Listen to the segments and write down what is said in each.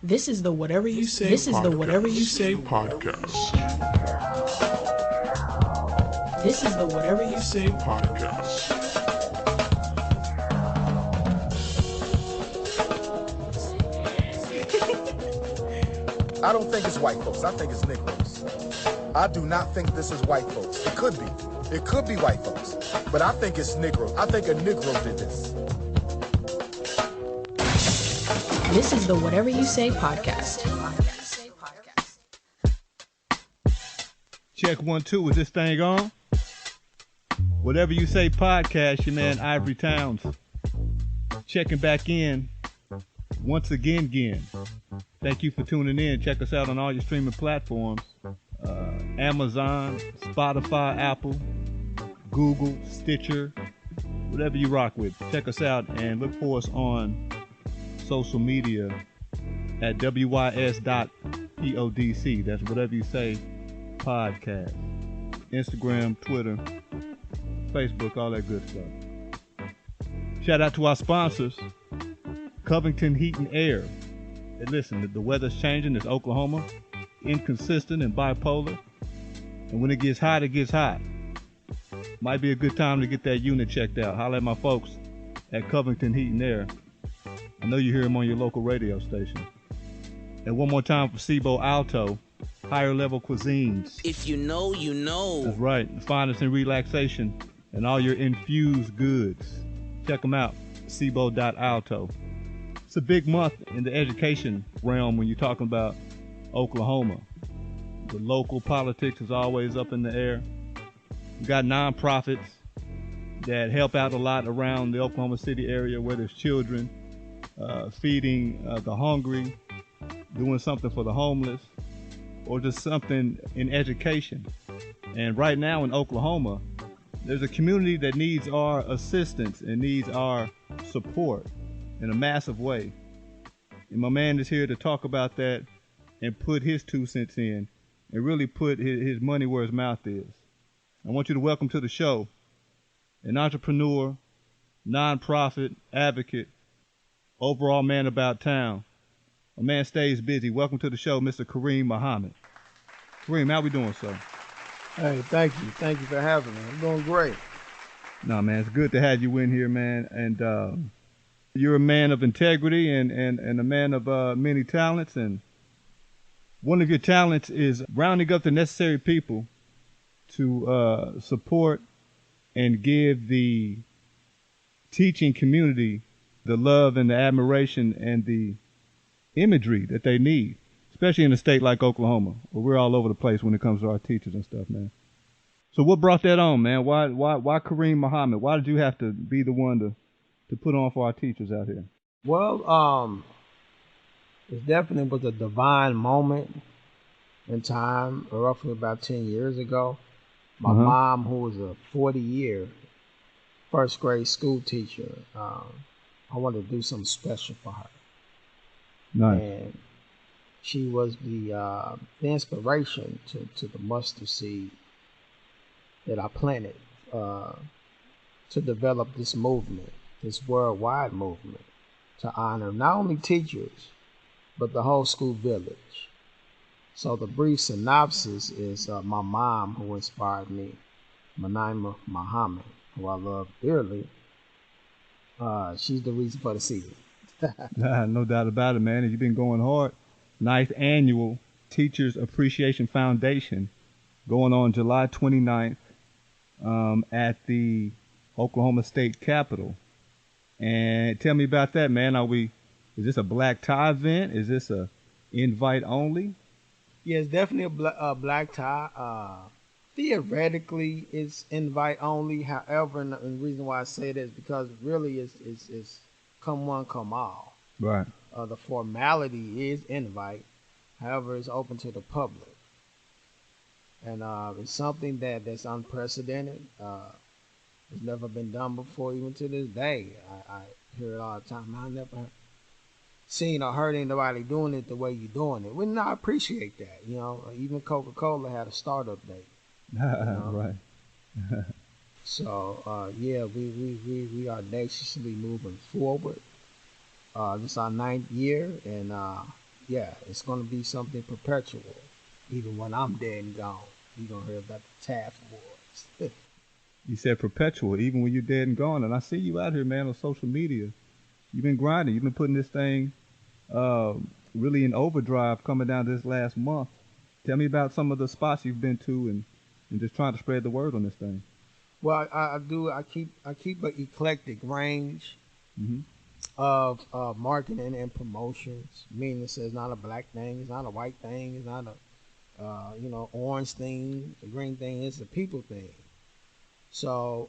This is the Whatever You Say. This is the Whatever You Say podcast. This is the Whatever You Say podcast. I don't think it's white folks. I think it's Negroes. I do not think this is white folks. It could be. It could be white folks. But I think it's Negroes. I think a Negro did this. This is the Whatever You Say podcast. Check 1, 2. Is this thing on? Whatever You Say podcast, your man Ivory Towns. Checking back in once again. Thank you for tuning in. Check us out on all your streaming platforms. Amazon, Spotify, Apple, Google, Stitcher, whatever you rock with. Check us out and look for us on social media at wys.podc. That's Whatever You Say podcast. Instagram, Twitter, Facebook, all that good stuff. Shout out to our sponsors, Covington Heat and Air. Hey, listen, the weather's changing. It's Oklahoma, inconsistent and bipolar. And when it gets hot, it gets hot. Might be a good time to get that unit checked out. Holler at my folks at Covington Heat and Air. I know you hear them on your local radio station. And one more time for Cibo Alto, higher level cuisines. If you know, you know. That's right. The finest in relaxation and all your infused goods. Check them out, cibo.alto. It's a big month in the education realm when you're talking about Oklahoma. The local politics is always up in the air. We got nonprofits that help out a lot around the Oklahoma City area where there's children, feeding the hungry, doing something for the homeless, or just something in education. And right now in Oklahoma, there's a community that needs our assistance and needs our support in a massive way. And my man is here to talk about that and put his 2 cents in and really put his money where his mouth is. I want you to welcome to the show an entrepreneur, nonprofit, advocate, overall man about town. A man stays busy. Welcome to the show, Mr. Karim Muhammad. Karim, how we doing, sir? Hey, thank you. Thank you for having me. I'm doing great. No, man, it's good to have you in here, man. And you're a man of integrity and a man of many talents. And one of your talents is rounding up the necessary people to support and give the teaching community the love and the admiration and the imagery that they need, especially in a state like Oklahoma, where we're all over the place when it comes to our teachers and stuff, man. So what brought that on, man? Why Karim Muhammad? Why did you have to be the one to put on for our teachers out here? Well, it definitely was a divine moment in time, roughly about 10 years ago. My mom, who was a 40-year first grade school teacher, I wanted to do something special for her. Nice. And she was the inspiration to the mustard seed that I planted to develop this movement, this worldwide movement, to honor not only teachers, but the whole school village. So the brief synopsis is my mom, who inspired me, Manaima Muhammad, who I love dearly. She's the reason for the season. No doubt about it, man. You've been going hard. 9th annual Teachers Appreciation Foundation going on July 29th at the Oklahoma State Capitol. And tell me about that, man. Is this a black tie event? Is this a invite only? Yeah, it's definitely a black tie. Theoretically, it's invite only. However, and the reason why I say that is because really it's come one, come all. Right. The formality is invite. However, it's open to the public. And it's something that's unprecedented. It's never been done before, even to this day. I hear it all the time. I never seen or heard anybody doing it the way you're doing it. I appreciate that. You know, even Coca-Cola had a startup day. You know? Right. So yeah, we are audaciously moving forward. This is our 9th year, and yeah, it's going to be something perpetual. Even when I'm dead and gone, you're going to hear about the TAF Awards. You said perpetual, even when you're dead and gone. And I see you out here, man, on social media. You've been grinding. You've been putting this thing really in overdrive coming down this last month. Tell me about some of the spots you've been to and just trying to spread the word on this thing. Well, I do. I keep an eclectic range Mm-hmm. of marketing and promotions. Meaning, it's not a black thing. It's not a white thing. It's not a orange thing, a green thing. It's a people thing. So,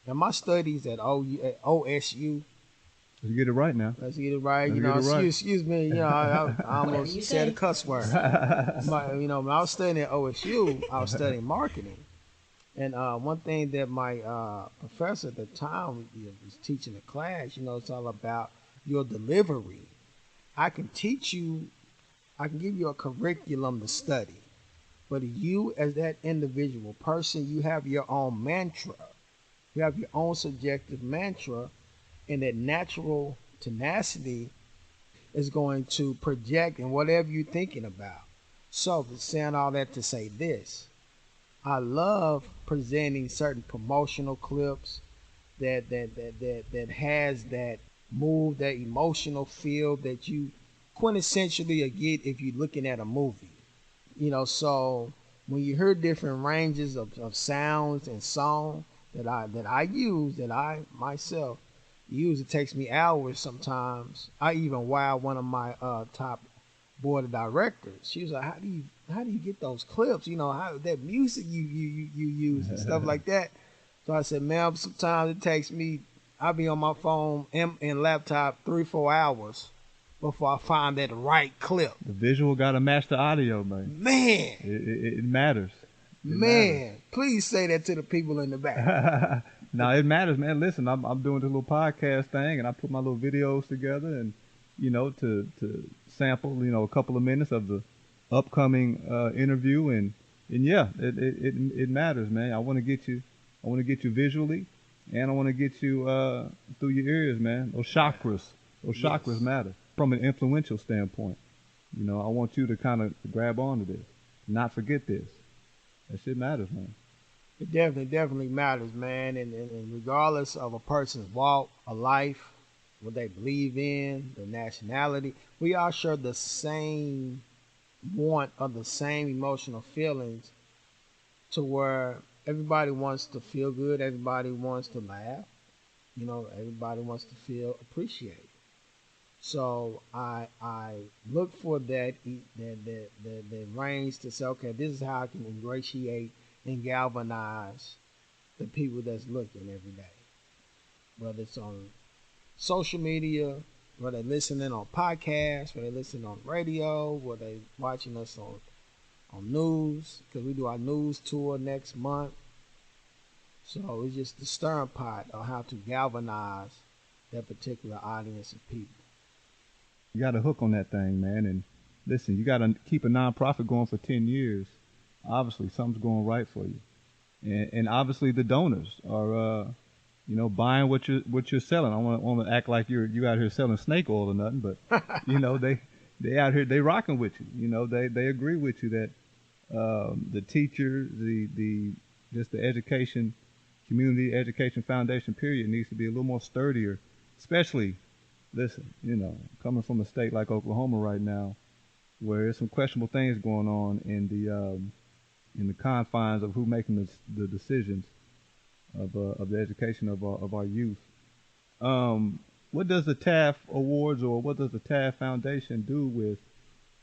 in my studies at OSU. Let's get it right now. Let's get it right. Excuse me. I almost said a cuss word. When I was studying at OSU, I was studying marketing. And one thing that my professor at the time was teaching the class, it's all about your delivery. I can give you a curriculum to study. But you, as that individual person, you have your own mantra. You have your own subjective mantra, and that natural tenacity is going to project in whatever you're thinking about. So, saying all that to say this, I love presenting certain promotional clips that has that move, that emotional feel that you quintessentially get if you're looking at a movie. So when you hear different ranges of sounds and song that I myself use, it takes me hours sometimes. I even wired one of my top board of directors. She was like, how do you get those clips? How that music you use and stuff like that. So I said, ma'am, sometimes it takes me, I'll be on my phone and laptop 3-4 hours before I find that right clip. The visual got to match the audio, man. Man. It matters. Matters. Please say that to the people in the back. No, it matters, man. Listen, I'm doing this little podcast thing, and I put my little videos together, and to sample, a couple of minutes of the upcoming interview, and yeah, it matters, man. I want to get you visually, and I want to get you through your ears, man. Those chakras matter from an influential standpoint. I want you to kind of grab onto this, not forget this. That shit matters, man. It definitely matters, man. And regardless of a person's walk, a life, what they believe in, the nationality, we all share the same want of the same emotional feelings, to where everybody wants to feel good, everybody wants to laugh, everybody wants to feel appreciated. So I look for that range to say, okay, this is how I can ingratiate and galvanize the people that's looking every day, whether it's on social media, whether they're listening on podcasts, whether they're listening on radio, whether they're watching us on news, because we do our news tour next month. So it's just the stirring pot of how to galvanize that particular audience of people. You got a hook on that thing, man. And listen, you got to keep a nonprofit going for 10 years. Obviously, something's going right for you. And obviously, the donors are, buying what you're selling. I want to act like you out here selling snake oil or nothing, but they out here, they rocking with you. They agree with you that the teacher, the education, community education foundation period needs to be a little more sturdier, especially. Listen, coming from a state like Oklahoma right now, where there's some questionable things going on in the confines of who making the decisions of the education of our youth. What does the TAF Awards or what does the TAF Foundation do with,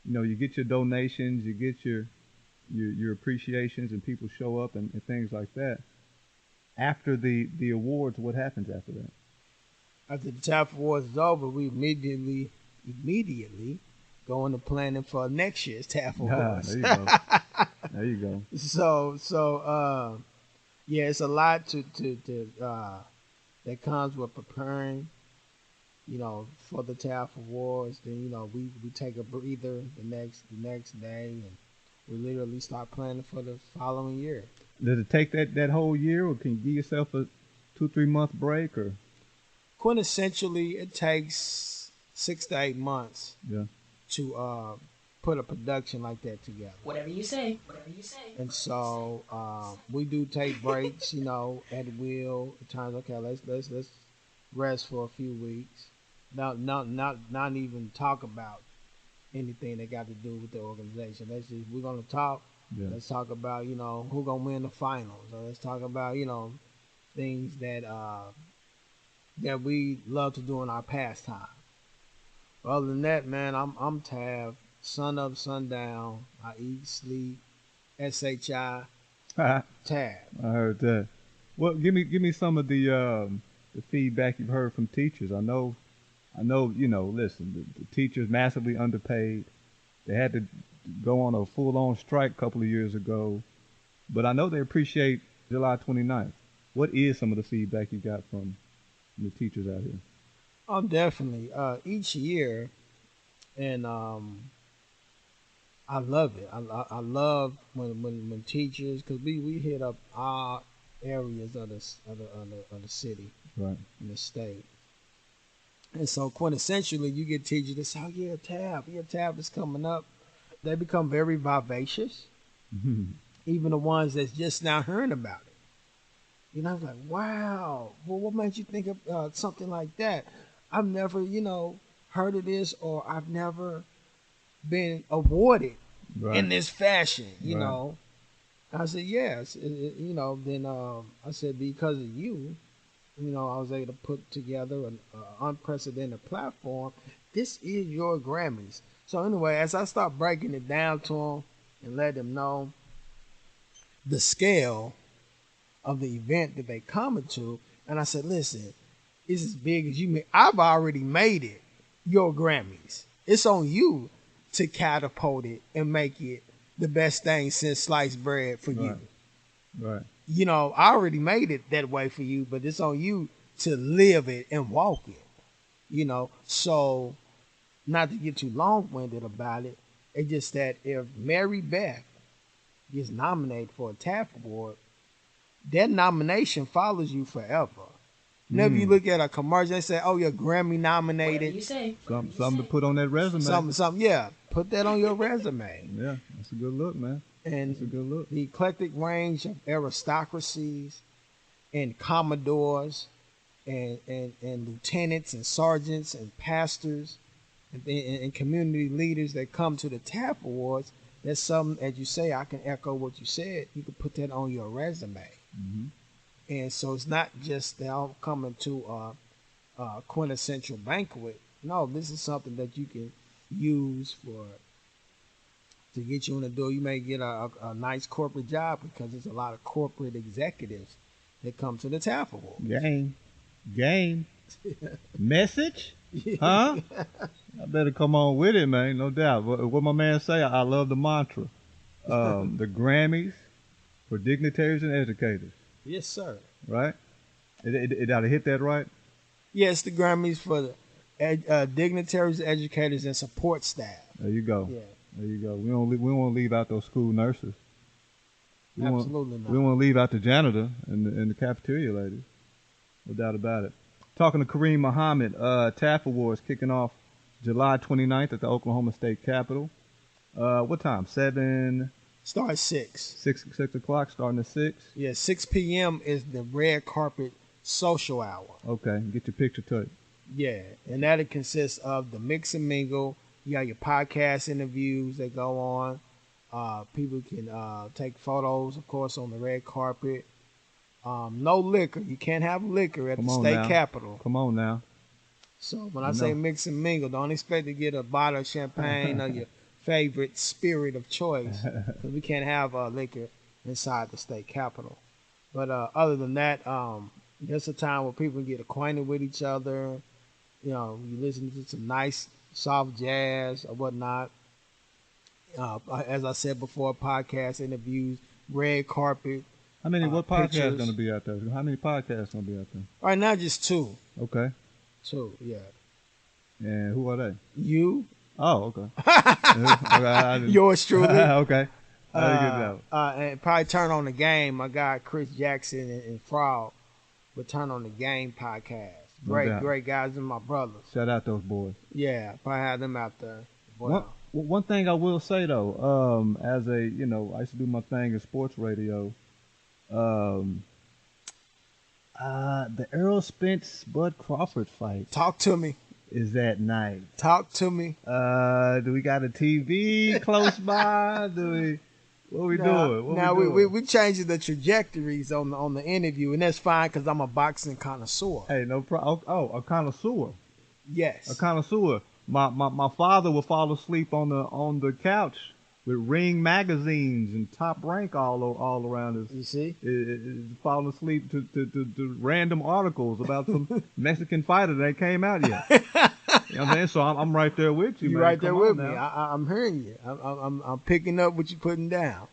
you get your donations, you get your appreciations, and people show up and things like that. After the awards, what happens after that? After the TAF Awards is over, we immediately go into planning for next year's TAF Awards. There you go. There you go. So yeah, it's a lot to that comes with preparing, for the TAF Awards. Then we take a breather the next day, and we literally start planning for the following year. Does it take that whole year, or can you give yourself a 2-3 month break, or? Quintessentially, it takes 6 to 8 months to put a production like that together. Whatever you say. And so we do take breaks, you know, at will. At times, okay, let's rest for a few weeks. Not even talk about anything that got to do with the organization. We're gonna talk. Yeah. Let's talk about, you know, who gonna win the finals. Or let's talk about, you know, things that that we love to do in our pastime. Other than that, man, I'm TAF. Sun up, sundown. I eat, sleep. SHI. TAF. I heard that. Well, give me some of the feedback you've heard from teachers. I know. You know. Listen, the teachers massively underpaid. They had to go on a full-on strike a couple of years ago, but I know they appreciate July 29th. What is some of the feedback you got from the teachers out here? Oh, definitely. Each year, and I love it. I love when teachers, because we hit up our areas of the city, right, in the state. And so quintessentially, you get teachers that say, "Oh yeah, TAF is coming up." They become very vivacious. Mm-hmm. Even the ones that's just now hearing about it. You know, I was like, wow. Well, what made you think of something like that? I've never, you know, heard of this, or I've never been awarded in this fashion. You know, I said yes. You know, then I said because of you. You know, I was able to put together an unprecedented platform. This is your Grammys. So anyway, as I start breaking it down to them and let them know the scale of the event that they coming to, and I said, listen, it's as big as you make. I've already made it your Grammys. It's on you to catapult it and make it the best thing since sliced bread for you. Right. You know, I already made it that way for you, but it's on you to live it and walk it. You know, so not to get too long-winded about it, it's just that if Mary Beth gets nominated for a TAF Award, that nomination follows you forever. Whenever you look at a commercial, they say, "Oh, you're Grammy nominated." You say something to put on that resume. Something. Yeah, put that on your resume. Yeah, that's a good look, man. And that's a good look. The eclectic range of aristocracies and commodores and lieutenants and sergeants and pastors and community leaders that come to the TAF Awards, that's something, as you say, I can echo what you said. You can put that on your resume. Mm-hmm. And so it's not just they're all coming to a quintessential banquet. No, this is something that you can use to get you in the door. You may get a nice corporate job because there's a lot of corporate executives that come to the TAF Awards. Game. Message? Huh? I better come on with it, man. No doubt. What my man say, I love the mantra. The Grammys for Dignitaries and Educators. Yes, sir. Right? It ought to hit that right? Yes, the Grammys for the Dignitaries, Educators, and support staff. There you go. Yeah. There you go. We won't leave out those school nurses. Absolutely not. We won't leave out the janitor and the cafeteria ladies. No doubt about it. Talking to Karim Muhammad, TAF Awards kicking off July 29th at the Oklahoma State Capitol. What time? 7? Start at 6. 6 o'clock, starting at 6? Yeah, 6 p.m. is the red carpet social hour. Okay, get your picture taken. Yeah, and that'll consist of the mix and mingle. You got your podcast interviews that go on. People can take photos, of course, on the red carpet. No liquor. You can't have liquor at the state capitol. Come on now. So when I say mix and mingle, don't expect to get a bottle of champagne or your favorite spirit of choice, because we can't have liquor inside the state capitol. But other than that, it's a time where people get acquainted with each other. You know, you listen to some nice soft jazz or whatnot. As I said before, podcast interviews, red carpet. How many? What podcast going to be out there? How many podcasts going to be out there? Right now, just 2. Okay. 2, yeah. And who are they? You. Oh, okay. Yours truly. Okay. And probably turn on the game. My guy Chris Jackson and Frog would turn on the game podcast. Great guys and my brothers. Shout out those boys. Yeah, if I had them out there. Wow. One thing I will say though, as a I used to do my thing in sports radio. The Errol Spence Bud Crawford fight. Talk to me. Is that night? Talk to me. Do we got a TV close by? What we doing? We changing the trajectories on the interview, and that's fine because I'm a boxing connoisseur. Hey, no problem. Oh, a connoisseur. Yes. A connoisseur. My father would fall asleep on the couch with Ring magazines and Top Rank all around us. You see? Falling asleep to random articles about some Mexican fighter that came out yet. You know what I'm saying? So I'm right there with you, You're man. right there with me. I'm hearing you. I'm picking up what you're putting down.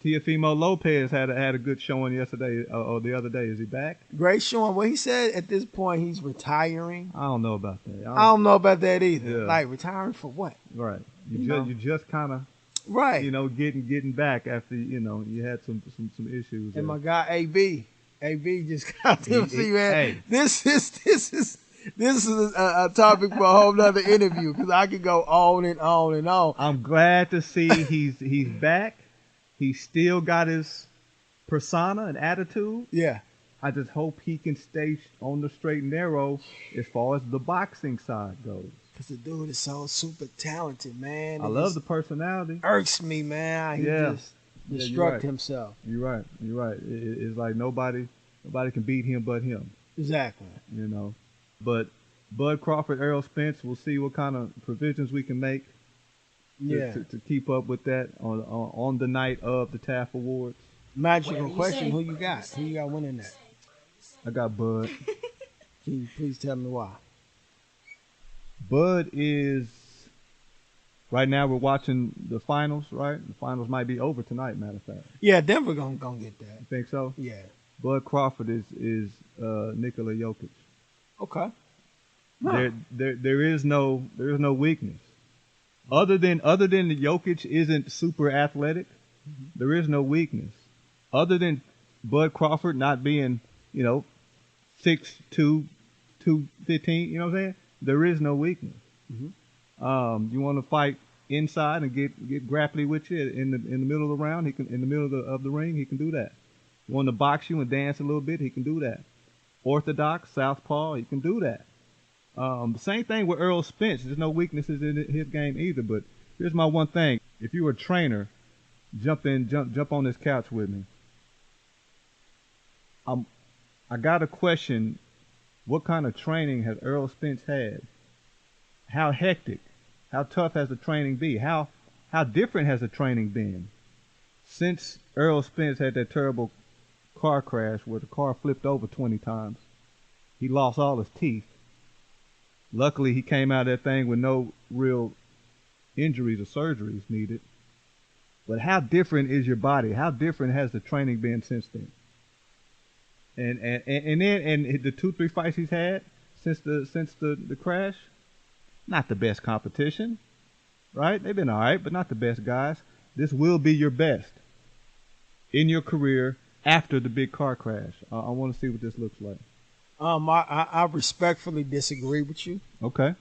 Teofimo Lopez had a good showing yesterday or the other day. Is he back? Great showing. Well, he said at this point he's retiring. I don't know about that. I don't know about that either. Yeah. Like retiring for what? Right. You just kind of right. Getting back after you had some issues. And my guy AB just got to see, man. Hey. This is a topic for a whole nother interview because I could go on and on and on. I'm glad to see he's back. He still got his persona and attitude. Yeah. I just hope he can stay on the straight and narrow as far as the boxing side goes. Because the dude is so super talented, man. I love the personality. Irks me, man. He just destruct himself. You're right. It's like nobody can beat him but him. Exactly. But Bud Crawford, Errol Spence, we'll see what kind of provisions we can make to keep up with that on the night of the TAF Awards. Magical question, who you got? Who you got winning that? I got Bud. Can you please tell me why? Bud is, right now we're watching the finals, right? The finals might be over tonight, matter of fact. Yeah, Denver gonna get that. You think so? Yeah. Bud Crawford is Nikola Jokic. Okay. Huh. There is no weakness. Other than the Jokic isn't super athletic, there is no weakness. Other than Bud Crawford not being, 6'2", 215, you know what I'm saying? There is no weakness. You want to fight inside and get grapply with you in the middle of the round, he can in the middle of the ring, he can do that. You want to box you and dance a little bit, he can do that. Orthodox, southpaw, he can do that. The same thing with Errol Spence. There's no weaknesses in his game either. But here's my one thing: if you were a trainer, jump on this couch with me. I got a question. What kind of training has Errol Spence had? How hectic, how tough has the training been? How different has the training been since Errol Spence had that terrible car crash where the car flipped over 20 times? He lost all his teeth. Luckily, he came out of that thing with no real injuries or surgeries needed. But how different is your body? How different has the training been since then? And then the 2-3 fights he's had since the crash, not the best competition, right? They've been all right, but not the best guys. This will be your best in your career after the big car crash. I want to see what this looks like. I respectfully disagree with you. Okay.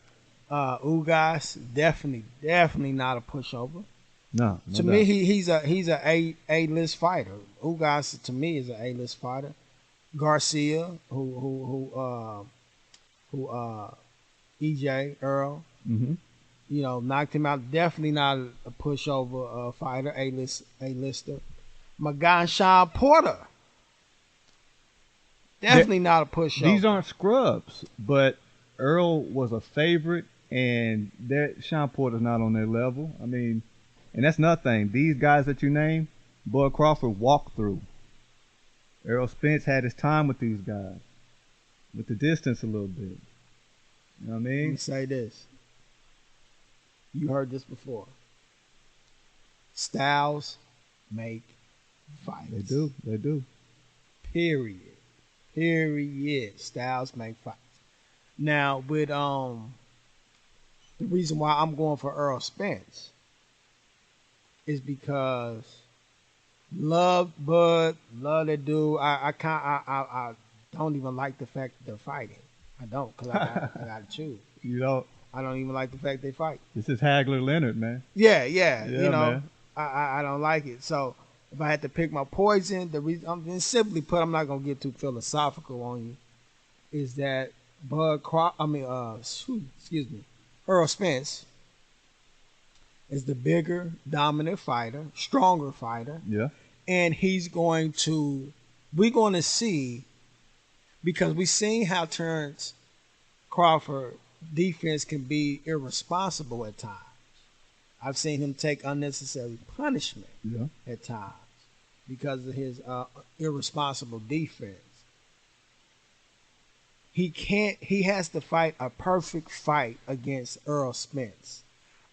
Ugas definitely not a pushover. No to me, he's a A-list fighter. Ugas to me is an A-list fighter. Garcia, who EJ Earl, knocked him out. Definitely not a pushover fighter. A-lister. My guy Sean Porter. Definitely not a pushover. These aren't scrubs, but Earl was a favorite, and Sean Porter's not on their level. I mean, and that's another thing. These guys that you name, Bud Crawford walked through. Errol Spence had his time with these guys, with the distance a little bit. You know what I mean? Let me say this. You heard this before. Styles make fights. They do. Period. Styles make fights. Now, with the reason why I'm going for Errol Spence is because love Bud, love that dude. I don't even like the fact that they're fighting. I don't, because I got to choose. You know, I don't even like the fact they fight. this is Hagler Leonard, man. Yeah, Yeah, you know, man. I don't like it. So if I had to pick my poison, the reason I'm simply put, I'm not gonna get too philosophical on you, is that Earl Spence is the bigger, dominant fighter, stronger fighter, Yeah. and we're going to see, because we've seen how Terrence Crawford defense can be irresponsible at times. I've seen him take unnecessary punishment at times because of his irresponsible defense. He has to fight a perfect fight against Earl Spence.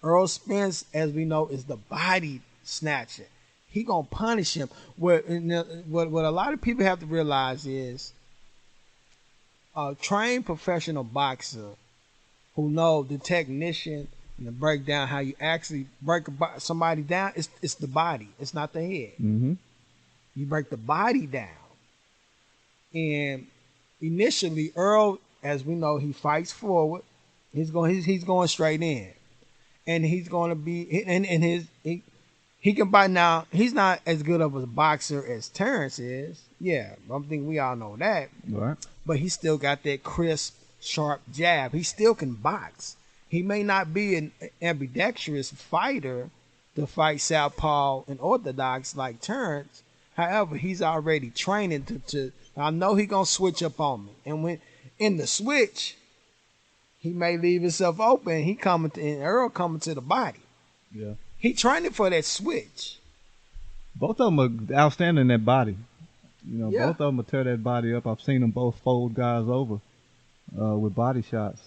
Earl Spence, as we know, is the body snatcher. He gonna punish him. What a lot of people have to realize is a trained professional boxer who know the technician and the breakdown, how you actually break somebody down. It's the body. It's not the head. Mm-hmm. You break the body down. And initially, Earl, as we know, he fights forward. He's going straight in, and he's going to be he can bite. Now he's not as good of a boxer as Terrence is. Yeah, I think we all know that. Right. But he still got that crisp, sharp jab. He still can box. He may not be an ambidextrous fighter to fight southpaw and orthodox like Terrence. However, he's already training to I know he gonna switch up on me. And when in the switch, he may leave himself open. And Earl coming to the body. Yeah. He training for that switch. Both of them are outstanding in that body. You know, Yeah. both of them will tear that body up. I've seen them both fold guys over with body shots.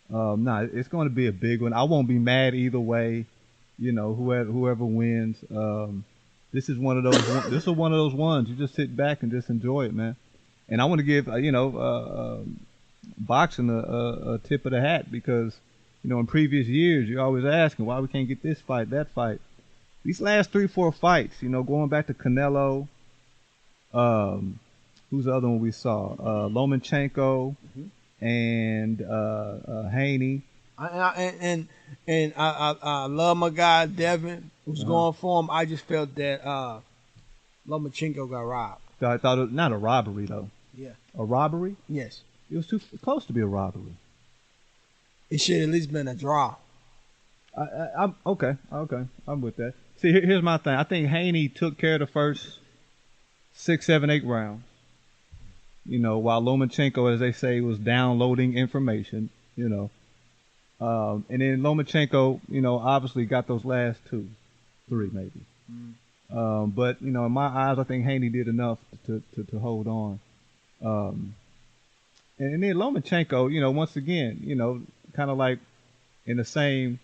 It's going to be a big one. I won't be mad either way. You know, whoever wins. This is one of those. This is one of those ones. You just sit back and just enjoy it, man. And I want to give boxing a tip of the hat, because in previous years you're always asking why we can't get this fight, that fight. These last 3-4 fights, going back to Canelo. Who's the other one we saw? Lomachenko and Haney. I love my guy Devin, who's going for him. I just felt that Lomachenko got robbed. I thought it was not a robbery though. Yeah. A robbery? Yes. It was too close to be a robbery. It should at least been a draw. I'm okay. I'm with that. See, here's my thing. I think Haney took care of the first 6, 7, 8 rounds. While Lomachenko, as they say, was downloading information. And then Lomachenko, obviously got those last 2, 3 maybe. But in my eyes, I think Haney did enough to hold on. And then Lomachenko, once again, kind of like in the same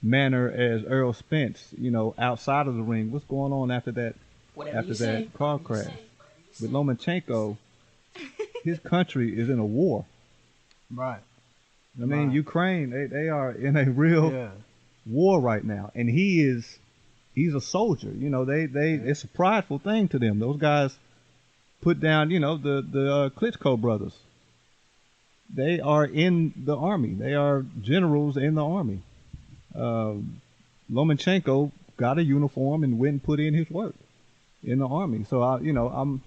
manner as Earl Spence, outside of the ring. What's going on after that? Car crash? With Lomachenko, his country is in a war. Right. I mean, Ukraine, they are in a real war right now, and he's a soldier. It's a prideful thing to them. Those guys put down, the Klitschko brothers. They are in the army. They are generals in the army. Lomachenko got a uniform and went and put in his work in the army. So I'm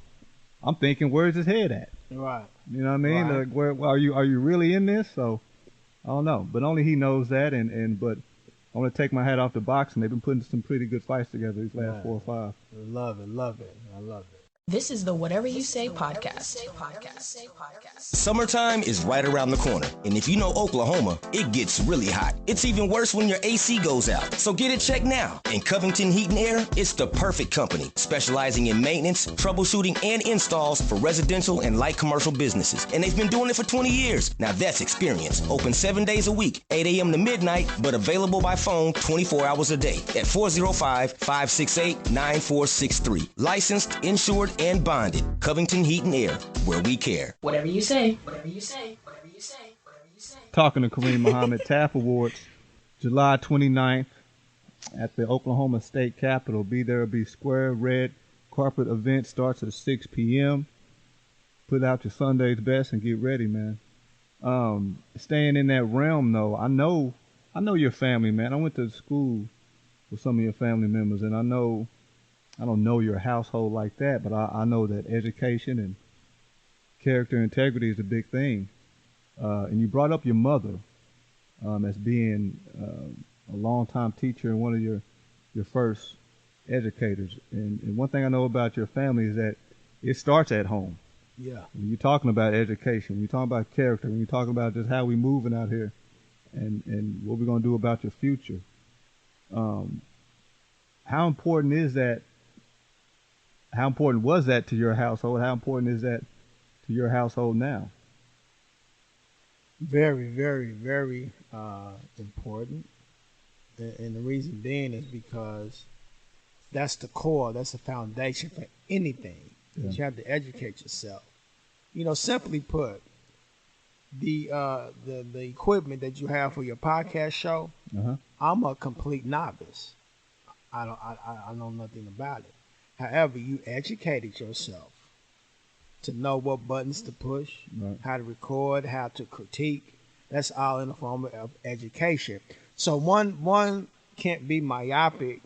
thinking, where's his head at? Right. You know what I mean? Right. Like, where are you really in this? So I don't know, but only he knows that. But I want to take my hat off to boxing. They've been putting some pretty good fights together these last 4 or 5. I love it. I love it. This is the Whatever You Say podcast. Summertime is right around the corner, and if you know Oklahoma, it gets really hot. It's even worse when your AC goes out, so get it checked now. In Covington Heat and Air, it's the perfect company, specializing in maintenance, troubleshooting, and installs for residential and light commercial businesses, and they've been doing it for 20 years. Now that's experience. Open 7 days a week, 8 a.m. to midnight, but available by phone 24 hours a day at 405-568-9463. Licensed, insured, and bonded. Covington Heat and Air, where we care. Whatever you say. Talking to Karim Muhammad, TAF Awards, July 29th at the Oklahoma State Capitol. Be there, be square. Red carpet event starts at 6 p.m. Put out your Sunday's best and get ready, man. Staying in that realm though, I know your family, man. I went to school with some of your family members, and I don't know your household like that, but I know that education and character integrity is a big thing. And you brought up your mother as being a longtime teacher and one of your first educators. And one thing I know about your family is that it starts at home. Yeah. When you're talking about education, when you're talking about character, when you're talking about just how we moving out here and what we're going to do about your future, how important is that? How important was that to your household? How important is that to your household now? Very, very, very important. And the reason being is because that's the core, that's the foundation for anything. Yeah. You have to educate yourself. Simply put, the equipment that you have for your podcast show, I'm a complete novice. I know nothing about it. However, you educated yourself to know what buttons to push, Right. how to record, how to critique. That's all in the form of education. So one can't be myopic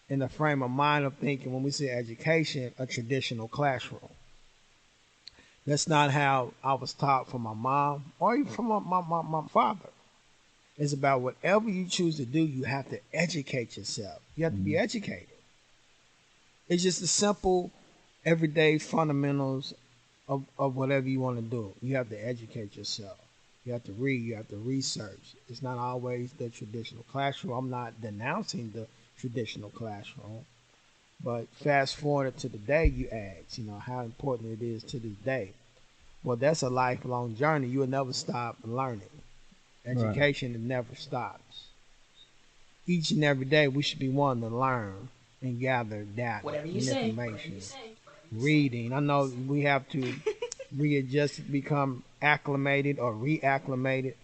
in the frame of mind of thinking when we say education, a traditional classroom. That's not how I was taught from my mom or even from my father. It's about whatever you choose to do, you have to educate yourself. You have to be educated. It's just the simple, everyday fundamentals of whatever you want to do. You have to educate yourself. You have to read. You have to research. It's not always the traditional classroom. I'm not denouncing the traditional classroom. But fast forward to the day, you ask, how important it is to this day. Well, that's a lifelong journey. You will never stop learning. Education, it never stops. Each and every day, we should be wanting to learn and gather data and information. Reading. I know we have to readjust, become acclimated or reacclimated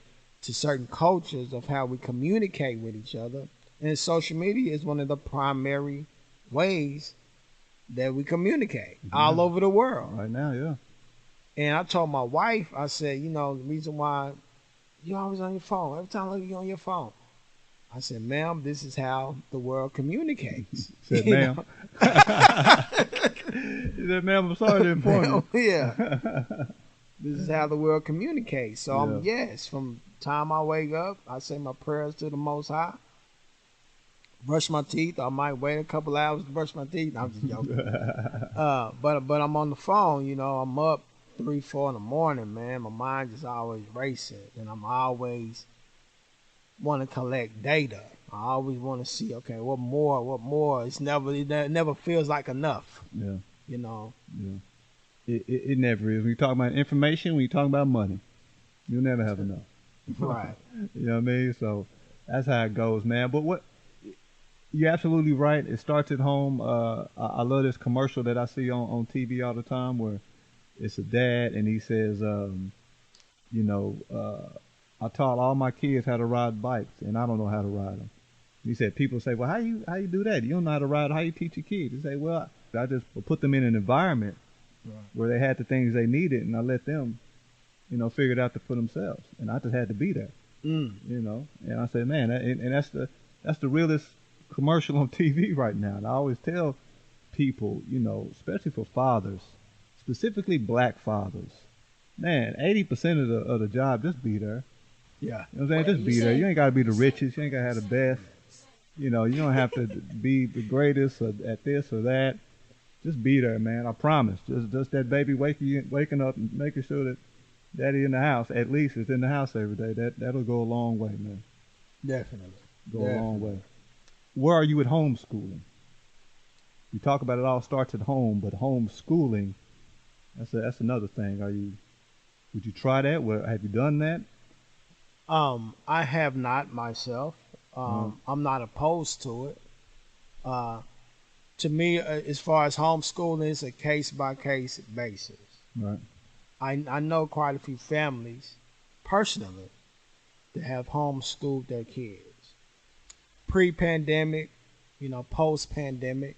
to certain cultures of how we communicate with each other. And social media is one of the primary ways that we communicate all over the world. Right now, yeah. And I told my wife, I said, the reason why you're always on your phone. Every time I look at you on your phone. I said, ma'am, this is how the world communicates. Said, ma'am. He said, ma'am, I'm sorry to inform you. Yeah. This is how the world communicates. So, yes, from the time I wake up, I say my prayers to the Most High. Brush my teeth. I might wait a couple hours to brush my teeth. I'm just joking. But I'm on the phone. I'm up 3, 4 in the morning, man. My mind is always racing, and I'm always want to collect data. I always want to see, okay, what more? It never feels like enough. Yeah. Yeah. It never is. When you talk about information, when you talk about money, you'll never have enough. Right. You know what I mean? So that's how it goes, man. But you're absolutely right. It starts at home. I love this commercial that I see on TV all the time where it's a dad and he says, I taught all my kids how to ride bikes and I don't know how to ride them. He said, people say, well, how you do that? You don't know how to ride. How you teach your kids? He say, well, I just put them in an environment where they had the things they needed and I let them, figure it out for themselves. And I just had to be there, And I said, man, and that's the realest commercial on TV right now. And I always tell people, especially for fathers, specifically black fathers, man, 80% of the job, just be there. Yeah. You know what I'm saying? Just be there. You ain't got to be the richest. You ain't got to have the best. You don't have to be the greatest at this or that. Just be there, man. I promise. Just that baby waking up and making sure that daddy in the house, at least is in the house every day. That'll go a long way, man. Definitely. A long way. Where are you at homeschooling? You talk about it all starts at home, but homeschooling, that's another thing. Would you try that? Have you done that? I have not myself. I'm not opposed to it. To me, as far as homeschooling, it's a case-by-case basis. Right. I know quite a few families, personally, that have homeschooled their kids. Pre-pandemic, post-pandemic.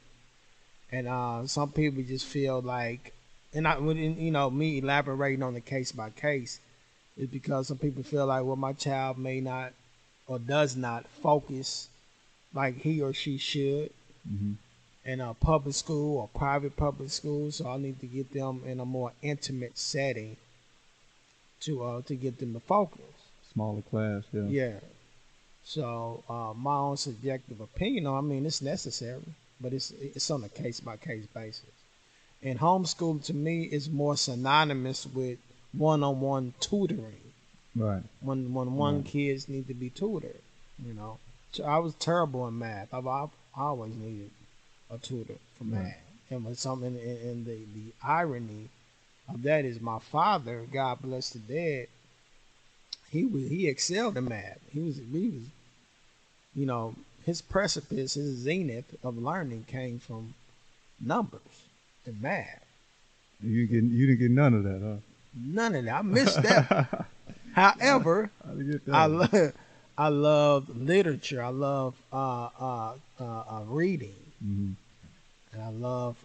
And some people just feel like, and me elaborating on the case-by-case, is because some people feel like, well, my child may not or does not focus like he or she should in a public school or private public school. So I need to get them in a more intimate setting to get them to focus. Smaller class, yeah. Yeah. So my own subjective opinion, I mean, it's necessary, but it's on a case-by-case basis. And homeschool to me is more synonymous with one-on-one tutoring. Right. When one kids need to be tutored, you know. So I was terrible in math. I always needed a tutor for math. And when something, and the irony of that is my father, God bless the dead, he excelled in math. He was, you know, his precipice, his zenith of learning came from numbers and math. You didn't get none of that, huh? None of that. I missed that. However, I love literature. I love reading, and I love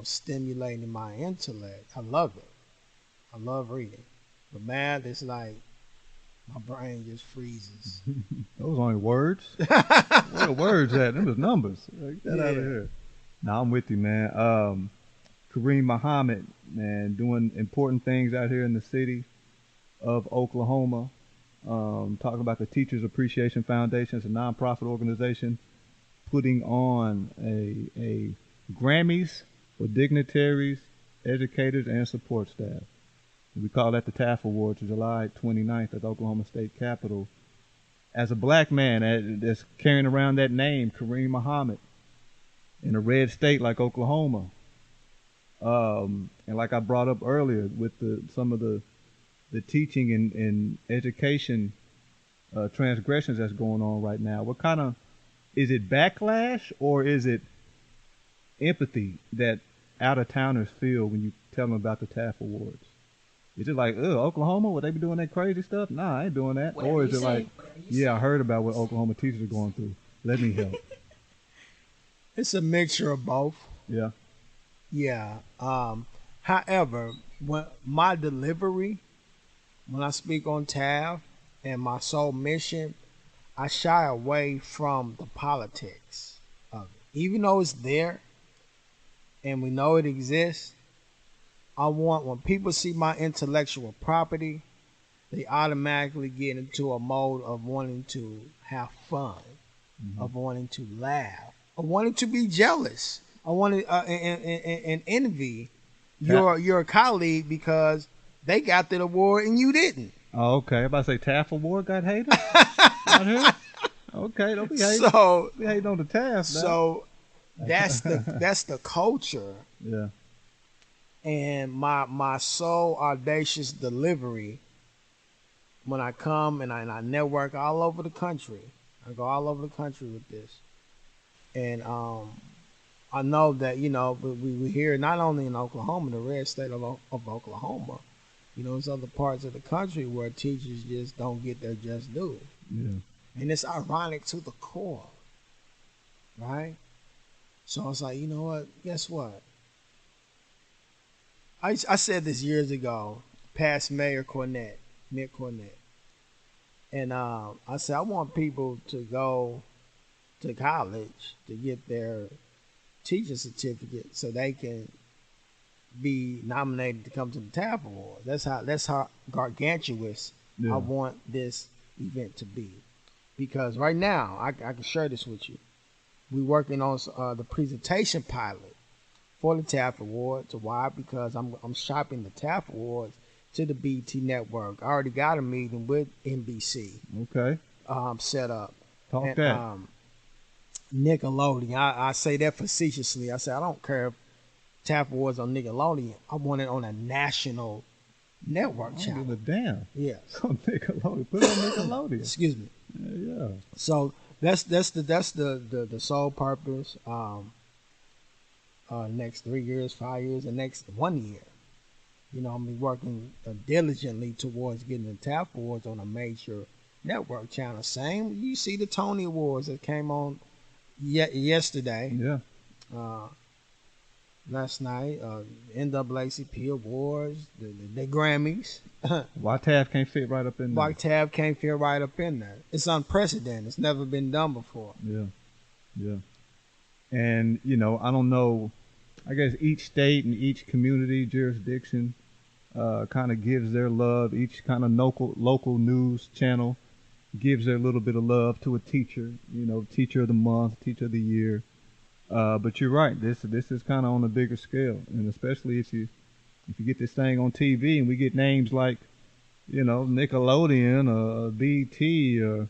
stimulating my intellect. I love it. I love reading. But math is like my brain just freezes. Those only words. Where the words at? Them is numbers. Get that out of here. Now I'm with you, man. Karim Muhammad, man, doing important things out here in the city of Oklahoma. Talking about the Teachers Appreciation Foundation. It's a nonprofit organization putting on a Grammys for Dignitaries, Educators, and Support Staff. We call that the TAF Awards, July 29th at the Oklahoma State Capitol. As a black man that's carrying around that name, Karim Muhammad, in a red state like Oklahoma, and like I brought up earlier with some of the teaching and education transgressions that's going on right now, what kind of, is it backlash or is it empathy that out-of-towners feel when you tell them about the TAF Awards? Is it like, Oklahoma, would they be doing that crazy stuff? Nah, I ain't doing that. Whatever or is it say, like, yeah, I heard about what Oklahoma teachers are going through. Let me help. It's a mixture of both. Yeah. Yeah. However, when my delivery, when I speak on TAF and my sole mission, I shy away from the politics of it. Even though it's there and we know it exists, I want, when people see my intellectual property, they automatically get into a mode of wanting to have fun, of wanting to laugh, of wanting to be jealous, I want to and envy your colleague because they got the award and you didn't. Oh, okay. I'm about to say TAF Award got hated out here. Okay, don't be hating. So be hating on the TAF. So that's the culture. Yeah. And my sole audacious delivery when I come and I network all over the country. I go all over the country with this. And I know that, we hear not only in Oklahoma, the red state of Oklahoma, there's other parts of the country where teachers just don't get their just due. Yeah. And it's ironic to the core, right? So it's like, you know what? Guess what? I said this years ago, past Mayor Mick Cornett. And I said, I want people to go to college to get their teacher certificate so they can be nominated to come to the TAF Awards. That's how gargantuous I want this event to be. Because right now, I can share this with you. We're working on the presentation pilot for the TAF Awards. Why? Because I'm shopping the TAF Awards to the BT network. I already got a meeting with NBC. Okay. Set up. Talk that. Nickelodeon. I say that facetiously. I say I don't care if TAF Awards on Nickelodeon. I want it on a national network channel. Give a damn. Yeah. On Nickelodeon. Put it on Nickelodeon. Excuse me. Yeah. So that's the sole purpose. Next 3 years, 5 years, and next 1 year. I'm be working diligently towards getting the TAF Awards on a major network channel. Same, you see the Tony Awards that came on yesterday. Yeah. last night. NAACP Awards, the Grammys. Why TAF can't fit right up in there? Why TAF can't fit right up in there? It's unprecedented. It's never been done before. Yeah, yeah. And I don't know. I guess each state and each community jurisdiction kind of gives their love. Each kind of local news channel gives their little bit of love to a teacher. Teacher of the month, teacher of the year. But you're right. This is kind of on a bigger scale, and especially if you get this thing on TV and we get names like, Nickelodeon or BT, or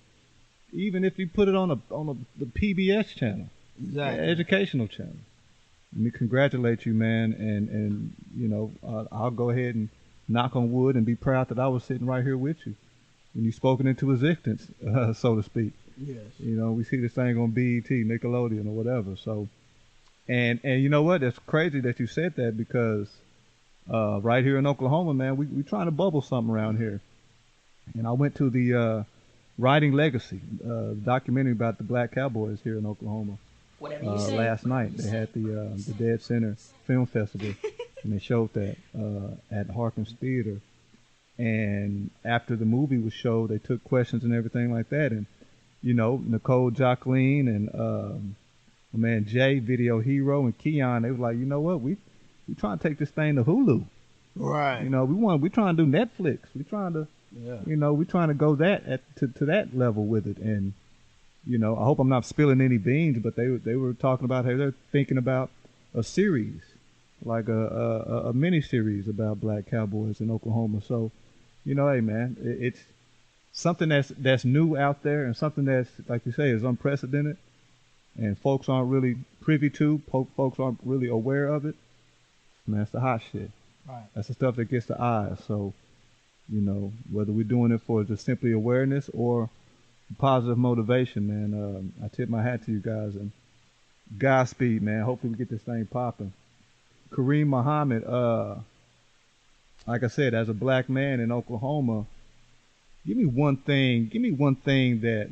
even if you put it on the PBS channel, Exactly. educational channel. Let me congratulate you, man, and I'll go ahead and knock on wood and be proud that I was sitting right here with you when you spoken into existence, so to speak. Yes. We see this thing on BET, Nickelodeon, or whatever. So, and you know what? That's crazy that you said that, because right here in Oklahoma, man, we trying to bubble something around here. And I went to the Writing Legacy documentary about the Black Cowboys here in Oklahoma last night. They had the Dead Center Film Festival, and they showed that at Harkins Theater. And after the movie was showed, they took questions and everything like that. And Nicole, Jacqueline, and my man Jay, Video Hero, and Keon, they was like, you know what, we trying to take this thing to Hulu. Right. We trying to do Netflix. We trying to, we trying to go to that level with it. And I hope I'm not spilling any beans, but they were talking about how they're thinking about a series, like a mini series about Black Cowboys in Oklahoma. So, hey man, it's something that's new out there, and something that's, like you say, is unprecedented, and folks aren't really privy to. Folks aren't really aware of it. Man, that's the hot shit. Right. That's the stuff that gets the eyes. So, whether we're doing it for just simply awareness or positive motivation, man, I tip my hat to you guys, and Godspeed, man. Hopefully we get this thing popping. Kareem Muhammad, like I said, as a black man in Oklahoma, give me one thing that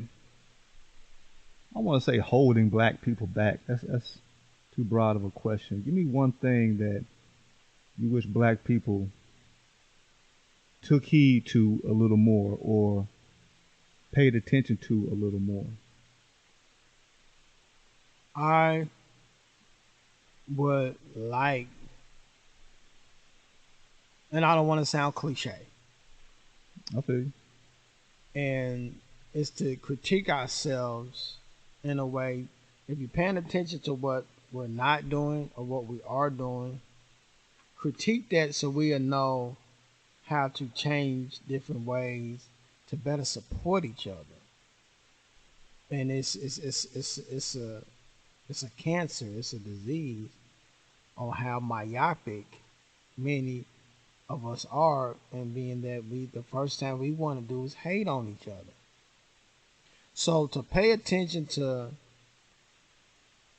I want to say holding black people back. That's too broad of a question. Give me one thing that you wish black people took heed to a little more, or paid attention to a little more. I would like, and I don't want to sound cliche, I feel you. and it's to critique ourselves in a way. If you're paying attention to what we're not doing or what we are doing, critique that so we'll know how to change different ways to better support each other. And it's a cancer, it's a disease on how myopic many of us are, and being that the first thing we want to do is hate on each other. So to pay attention to,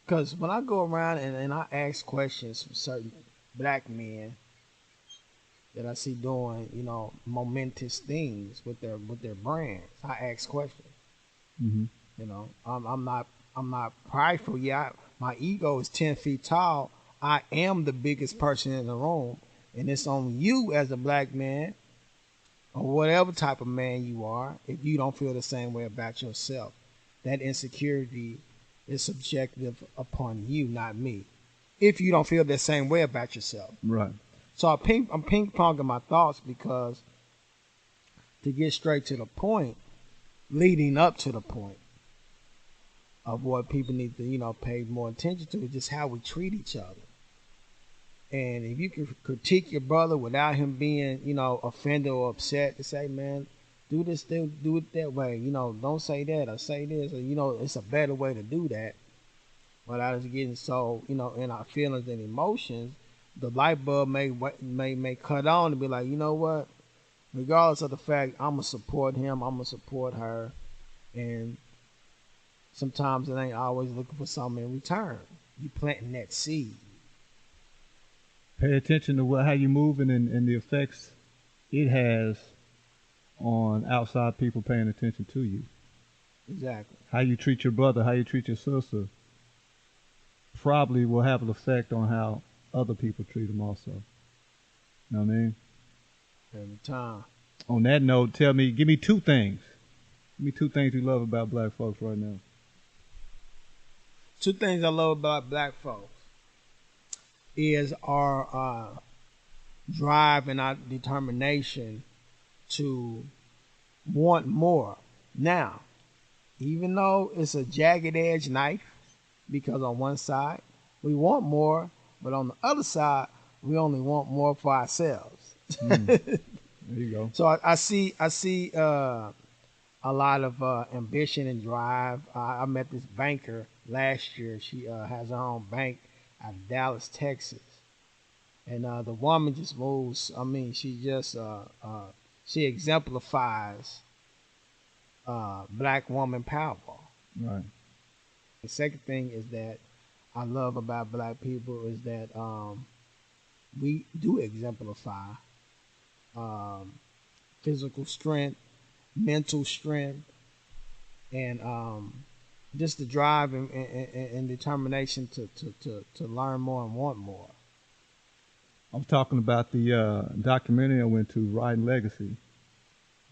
because when I go around and I ask questions from certain black men that I see doing, momentous things with their brands, I ask questions. Mm-hmm. I'm not prideful. Yeah, my ego is 10 feet tall. I am the biggest person in the room, and it's on you as a black man, or whatever type of man you are, if you don't feel the same way about yourself. That insecurity is subjective upon you, not me. If you don't feel the same way about yourself. Right. So I'm ping-ponging my thoughts, because to get straight to the point, leading up to the point of what people need to, pay more attention to, is just how we treat each other. And if you can critique your brother without him being, offended or upset, to say, man, do this, do it that way. Don't say that or say this, or, it's a better way to do that. Without us getting so, in our feelings and emotions, the light bulb may cut on and be like, you know what? Regardless of the fact, I'm going to support him, I'm going to support her. And sometimes it ain't always looking for something in return. You planting that seed. Pay attention to how you're moving, and the effects it has on outside people paying attention to you. Exactly. How you treat your brother, how you treat your sister, probably will have an effect on how other people treat them also. You know what I mean? Every time. On that note, give me two things. Give me two things you love about black folks right now. Two things I love about black folks is our drive and our determination to want more. Now, even though it's a jagged edge knife, because on one side we want more, but on the other side we only want more for ourselves. There you go. So I see a lot of ambition and drive. I met this banker last year. She has her own bank out of Dallas, Texas, and the woman just moves. I mean, she just she exemplifies black woman power. Right. The second thing is that I love about black people is that we do exemplify physical strength, mental strength, and just the drive and determination to learn more and want more. I'm talking about the documentary I went to, Riding Legacy,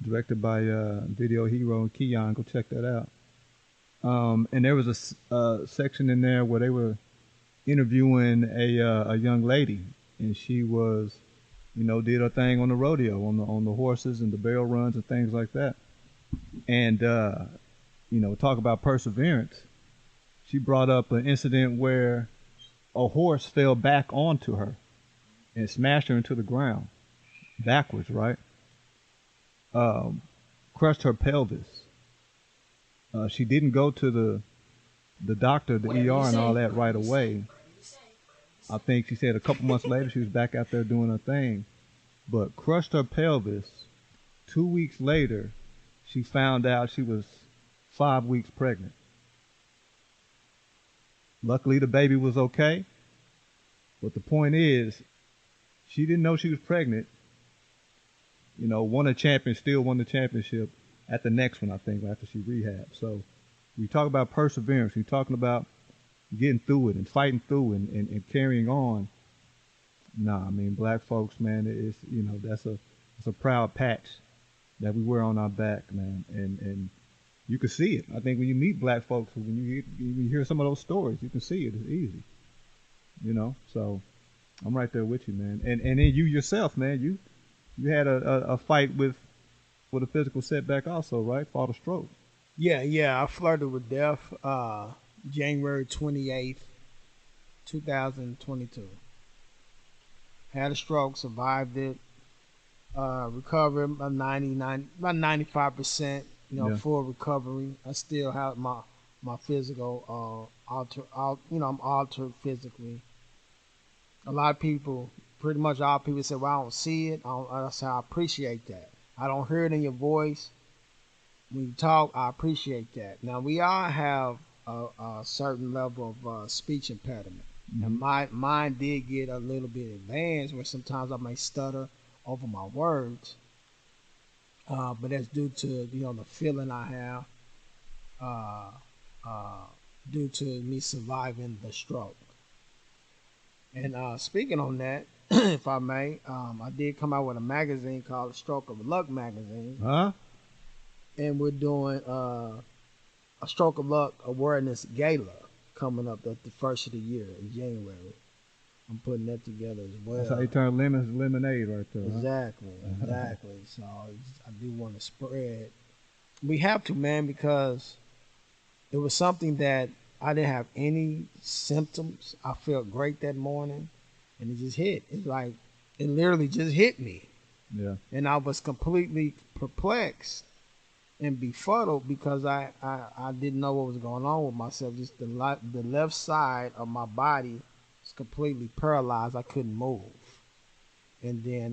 directed by video hero Keon. Go check that out. And there was a section in there where they were interviewing a young lady, and she was, did her thing on the rodeo, on the horses and the barrel runs and things like that. And talk about perseverance. She brought up an incident where a horse fell back onto her and smashed her into the ground backwards, right? Crushed her pelvis. She didn't go to the doctor, the ER and all that right away. I think she said a couple months later she was back out there doing her thing, but crushed her pelvis. 2 weeks later, she found out she was 5 weeks pregnant. Luckily, the baby was okay, but the point is, she didn't know she was pregnant. Won a champion, still won the championship at the next one, I think, after she rehabbed. So we talk about perseverance. We're talking about getting through it and fighting through and carrying on. Nah, I mean, black folks, man, it's, that's a proud patch that we wear on our back, man. And you can see it. I think when you meet black folks, when you hear some of those stories, you can see it. It's easy. So I'm right there with you, man. And then you yourself, man, you had a fight with a physical setback also, right? Fought a stroke. Yeah, I flirted with death January 28th, 2022. Had a stroke, survived it, recovered about 95%, full recovery. I still have my physical I'm altered physically. A lot of people, pretty much all people say, well, I don't see it. I say, I appreciate that. I don't hear it in your voice. When you talk, I appreciate that. Now, we all have a certain level of speech impediment. Mm-hmm. And mine did get a little bit advanced where sometimes I may stutter over my words. But that's due to, the feeling I have due to me surviving the stroke. And speaking on that, if I may, I did come out with a magazine called A Stroke of Luck magazine. Huh? And we're doing a Stroke of Luck awareness gala coming up at the first of the year in January. I'm putting that together as well. That's how you turn lemons to lemonade right there. Exactly. So I do want to spread. We have to, man, because it was something that I didn't have any symptoms. I felt great that morning, and it just hit. It's like it literally just hit me. Yeah. And I was completely perplexed and befuddled because I didn't know what was going on with myself. Just the left side of my body was completely paralyzed. I couldn't move. And then,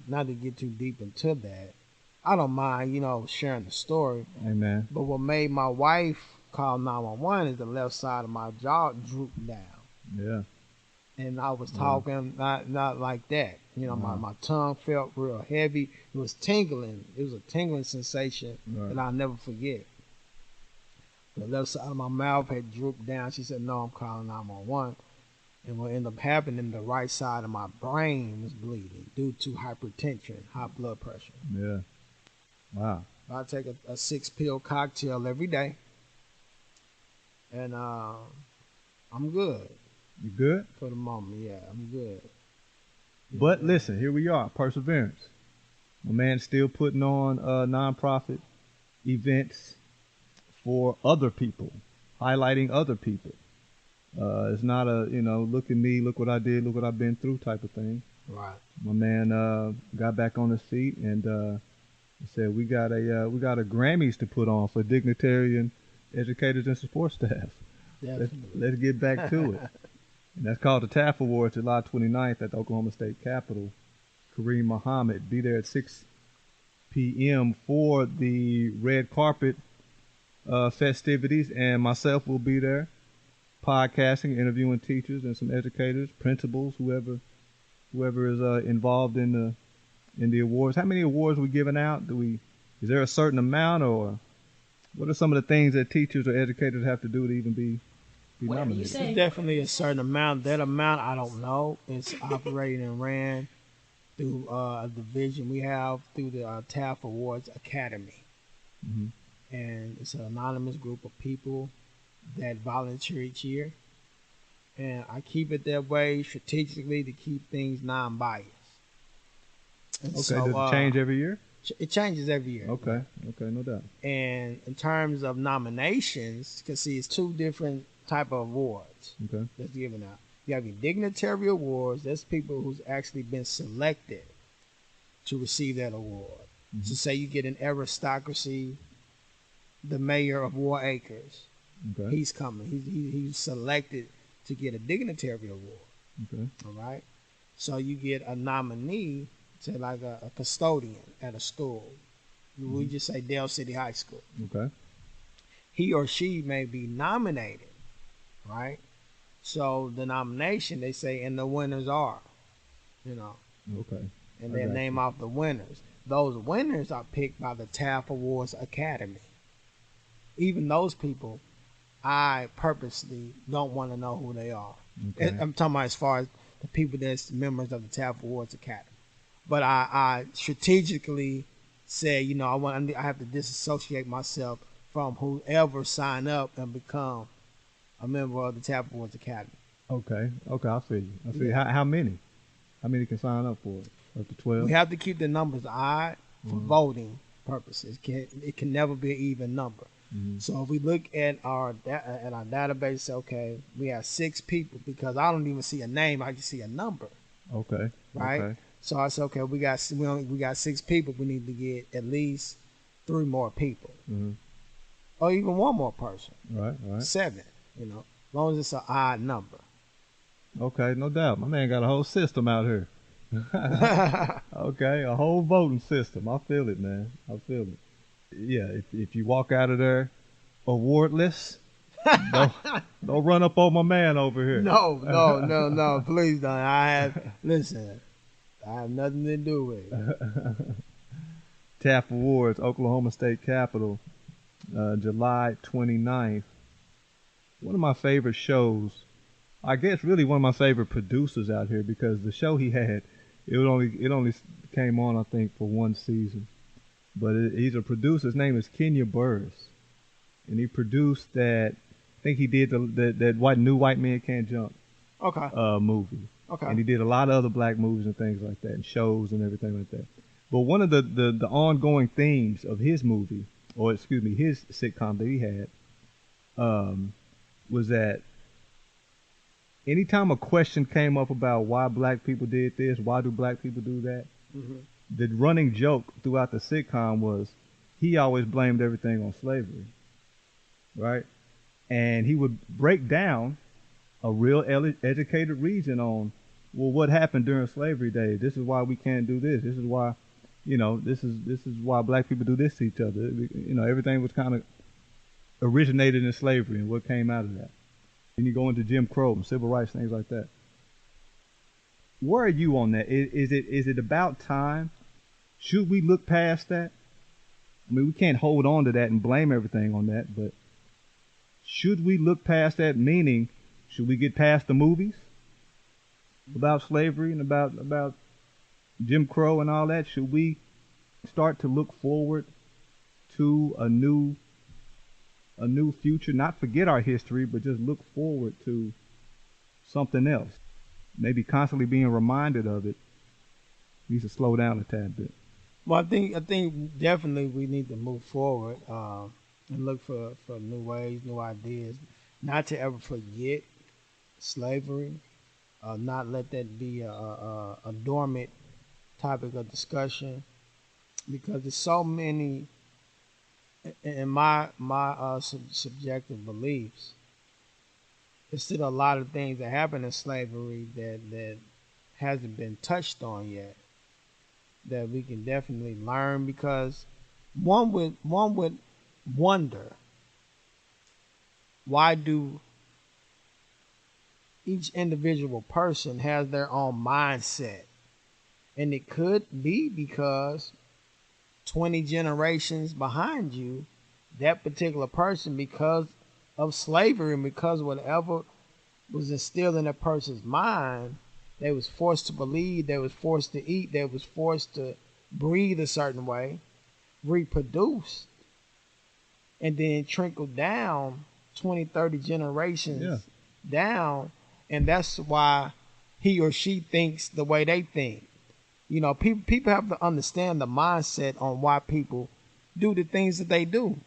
not to get too deep into that, I don't mind, sharing the story. Amen. But what made my wife call 911 is the left side of my jaw drooped down. Yeah. And I was talking not like that. My tongue felt real heavy. It was tingling. It was a tingling sensation that I'll never forget. The left side of my mouth had drooped down. She said, "No, I'm calling 911." And what ended up happening, the right side of my brain was bleeding due to hypertension, high blood pressure. Yeah. Wow. I take a 6-pill cocktail every day, and I'm good. You good? For the moment, yeah, I'm good. But listen, here we are, perseverance. My man's still putting on nonprofit events for other people, highlighting other people. It's not a, look at me, look what I did, look what I've been through type of thing. Right. My man got back on his feet and said we got a Grammys to put on for dignitary and educators and support staff. Let's get back to it. And that's called the TAF Awards, July 29th at the Oklahoma State Capitol. Karim Muhammad, be there at 6 p.m. for the red carpet festivities, and myself will be there, podcasting, interviewing teachers and some educators, principals, whoever is involved in the awards. How many awards are we giving out? Is there a certain amount, or what are some of the things that teachers or educators have to do to even be nominated? There's definitely a certain amount. That amount, I don't know. It's operating and ran through a division we have through the TAF Awards Academy. Mm-hmm. And it's an anonymous group of people that volunteer each year. And I keep it that way strategically to keep things non-biased. And okay, so, does it change every year? It changes every year. Okay, no doubt. And in terms of nominations, you can see it's 2 different type of awards that's given out. You have your Dignitary Awards. That's people who's actually been selected to receive that award. Mm-hmm. So say you get an aristocracy, the mayor of War Acres. Okay. He's coming. He's selected to get a Dignitary Award. Okay. All right. So you get a nominee to like a custodian at a school. Mm-hmm. We just say Dale City High School. Okay. He or she may be nominated, right? So the nomination, they say, and the winners are, Okay. And they name off the winners. Those winners are picked by the TAF Awards Academy. Even those people, I purposely don't want to know who they are. Okay. I'm talking about as far as the people that's members of the TAF Awards Academy. But I strategically say, I have to disassociate myself from whoever sign up and become a member of the TAF Awards Academy. Okay, I feel you. Yeah. How many? How many can sign up for it? Up to 12? We have to keep the numbers odd for voting purposes. It can never be an even number. Mm-hmm. So if we look at our database, say, okay, we have 6 people, because I don't even see a name, I just see a number. Okay. Right? Okay. So I said, okay, we got 6 people. We need to get at least 3 more people. Mm-hmm. Or even 1 more person. Right. 7, as long as it's an odd number. Okay, no doubt. My man got a whole system out here. Okay, a whole voting system. I feel it, man. I feel it. Yeah, if you walk out of there awardless, don't run up on my man over here. No, please don't. I have nothing to do with it. TAF Awards, Oklahoma State Capitol, July 29th. One of my favorite shows. I guess really one of my favorite producers out here, because the show he had, it only came on, I think, for 1 season. But he's a producer. His name is Kenya Burris, and he produced that. I think he did that New White Men Can't Jump. Okay. Movie. Okay. And he did a lot of other black movies and things like that, and shows and everything like that. But one of the ongoing themes of his movie, his sitcom that he had, was that anytime a question came up about why black people did this, why do black people do that, mm-hmm. the running joke throughout the sitcom was he always blamed everything on slavery, right? And he would break down a real educated reason on, well, what happened during slavery days? This is why we can't do this. This is why, this is why black people do this to each other. Everything was kind of originated in slavery and what came out of that. Then you go into Jim Crow and civil rights, things like that. Where are you on that? Is it about time? Should we look past that? I mean, we can't hold on to that and blame everything on that, but should we look past that? Meaning, should we get past the movies? about slavery and about Jim Crow and all that, should we start to look forward to a new future? Not forget our history, but just look forward to something else. Maybe constantly being reminded of it needs to slow down a tad bit. Well, I think definitely we need to move forward and look for new ways, new ideas, not to ever forget slavery, not let that be a dormant topic of discussion, because there's so many, in my subjective beliefs, there's still a lot of things that happened in slavery that hasn't been touched on yet, that we can definitely learn, because one would wonder, why do each individual person has their own mindset? And it could be because 20 generations behind you, that particular person, because of slavery and because whatever was instilled in that person's mind, they was forced to believe, they was forced to eat, they was forced to breathe a certain way, reproduce, and then trickle down 20, 30 generations down. And that's why he or she thinks the way they think. You know, people have to understand the mindset on why people do the things that they do.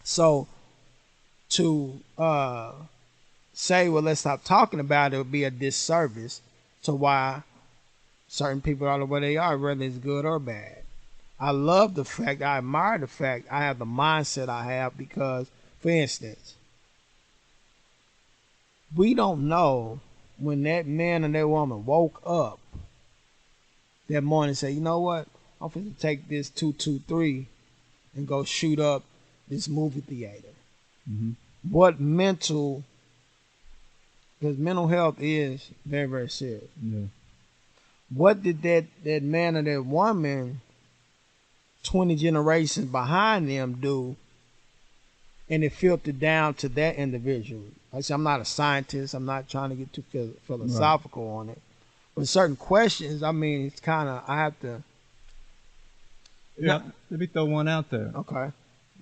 So to say, well, let's stop talking about it, would be a disservice to why certain people are the way they are, whether it's good or bad. I love the fact, I admire the fact I have the mindset I have, because, for instance, we don't know when that man and that woman woke up that morning and say, you know what, I'm going to take this 223 and go shoot up this movie theater. Mm-hmm. What mental, because mental health is very, very serious. Yeah. What did that man or that woman 20 generations behind them do? And it filtered down to that individual. Like I said, I'm not a scientist. I'm not trying to get too philosophical on it. But certain questions, I mean, it's kind of, I have to. Yeah, let me throw one out there. Okay.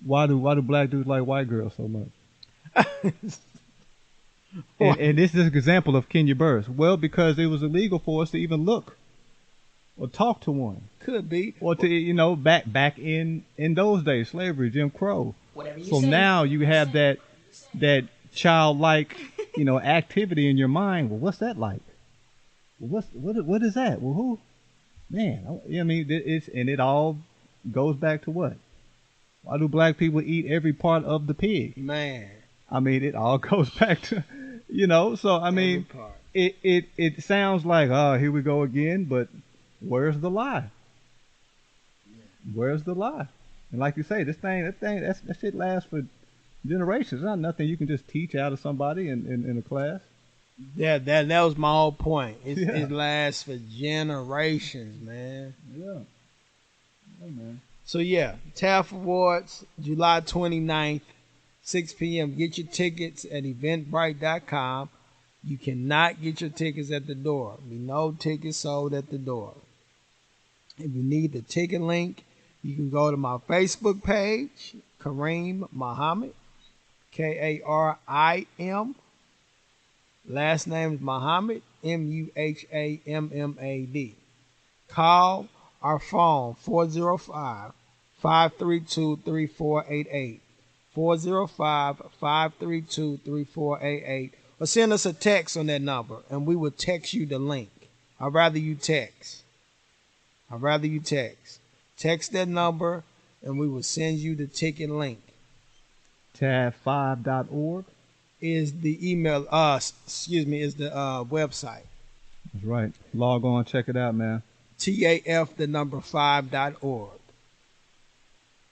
Why do black dudes like white girls so much? and this is an example of Kenya Burris. Well, because it was illegal for us to even look or talk to one. Could be. Or to, back in those days, slavery, Jim Crow. Whatever you so say. Now you have that childlike, activity in your mind. Well, what's that like? Well, what is that? Well, who? Man, it all goes back to what? Why do black people eat every part of the pig? Man. It all goes back to, so it sounds like, oh, here we go again, but where's the lie? Where's the lie? And like you say, that shit lasts for generations. It's not nothing you can just teach out of somebody in a class. Yeah, that was my whole point. It lasts for generations, man. Yeah. Yeah, man. So yeah, TAF Awards, July 29th, 6 p.m. Get your tickets at eventbrite.com. You cannot get your tickets at the door. There'll be no tickets sold at the door. If you need the ticket link, you can go to my Facebook page, Karim Muhammad, Karim. Last name is Muhammad, Muhammad. Call our phone, 405-532-3488. 405-532-3488. Or send us a text on that number, and we will text you the link. I'd rather you text. Text that number, and we will send you the ticket link. TAF5.org is the email. Is the website. That's right. Log on, check it out, man. TAF5.org.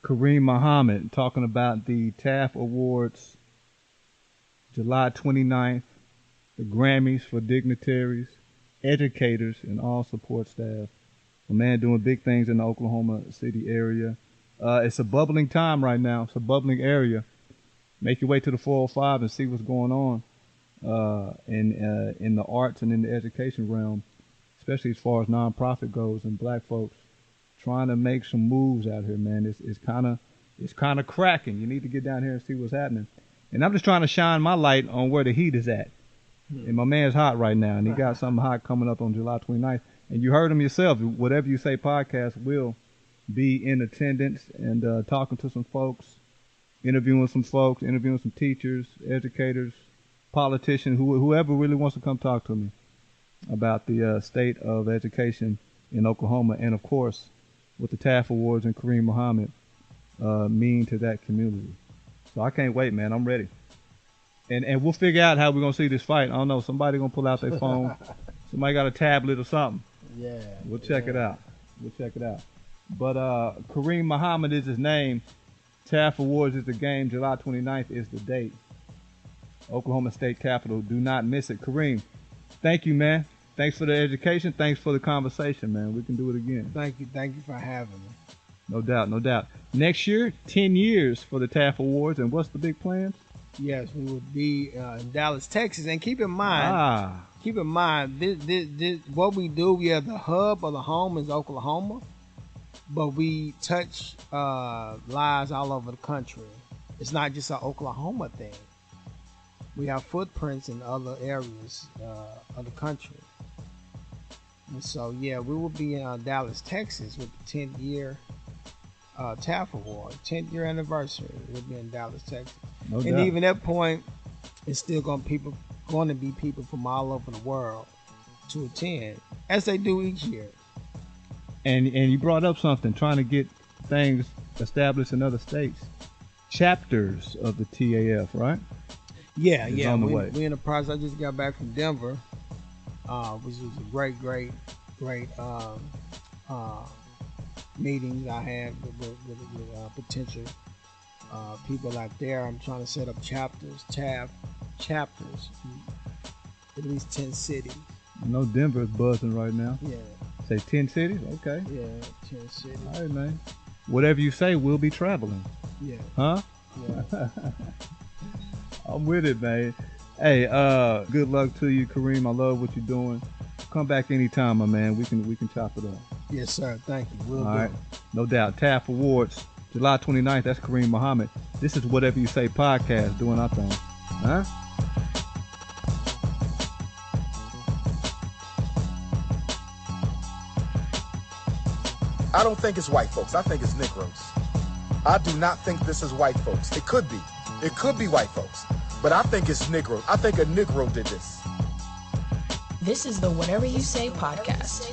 Karim Muhammad talking about the TAF Awards, July 29th, the Grammys for Dignitaries, Educators, and all support staff. A man doing big things in the Oklahoma City area. It's a bubbling time right now. It's a bubbling area. Make your way to the 405 and see what's going on. in the arts and in the education realm, especially as far as nonprofit goes, and black folks trying to make some moves out here, man. It's kind of cracking. You need to get down here and see what's happening. And I'm just trying to shine my light on where the heat is at. And my man's hot right now, and he got something hot coming up on July 29th. And you heard him yourself. Whatever You Say podcast will be in attendance and talking to some folks, interviewing some folks, interviewing some teachers, educators, politicians, whoever really wants to come talk to me about the state of education in Oklahoma, and of course, what the TAF Awards and Karim Muhammad mean to that community. So I can't wait, man. I'm ready. And we'll figure out how we're going to see this fight. I don't know. Somebody going to pull out their phone. Somebody got a tablet or something. Yeah. We'll check it out. But Karim Muhammad is his name. TAF Awards is the game. July 29th is the date. Oklahoma State Capitol. Do not miss it. Karim, thank you, man. Thanks for the education. Thanks for the conversation, man. We can do it again. Thank you for having me. No doubt. Next year, 10 years for the TAF Awards. And what's the big plans? Yes, we will be in Dallas, Texas. And keep in mind, this, what we do, we are the hub of the home is Oklahoma, but we touch lives all over the country. It's not just an Oklahoma thing. We have footprints in other areas of the country. And so, yeah, we will be in Dallas, Texas with the 10-year TAF Award, 10th year anniversary. We'll be in Dallas, Texas. No and doubt. even that point, it's still going to be people from all over the world to attend, as they do each year. And you brought up something, trying to get things established in other states. Chapters of the TAF, right? Yeah. On the way. We in the process. I just got back from Denver, which was a great meetings I had with potential people out there. I'm trying to set up chapters, chapters in at least 10 cities. I know Denver is buzzing right now. Yeah. Say 10 cities? Okay. Yeah, 10 cities. All right, man. Whatever you say, we'll be traveling. Yeah. Huh? Yeah. I'm with it, man. Hey, good luck to you, Karim. I love what you're doing. Come back anytime, my man. We can chop it up. Yes, sir. Thank you. We'll All do. right. No doubt. TAF Awards, July 29th. That's Karim Muhammad. This is Whatever You Say podcast, doing our thing. Huh? I don't think it's white folks. I think it's Negroes. I do not think this is white folks. It could be. It could be white folks. But I think it's Negro. I think a Negro did this. This is the Whatever You Say podcast.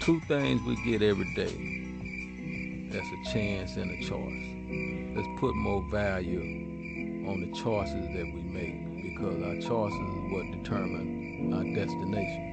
Two things we get every day. That's a chance and a choice. Let's put more value on the choices that we make, because our choices is what determine our destination.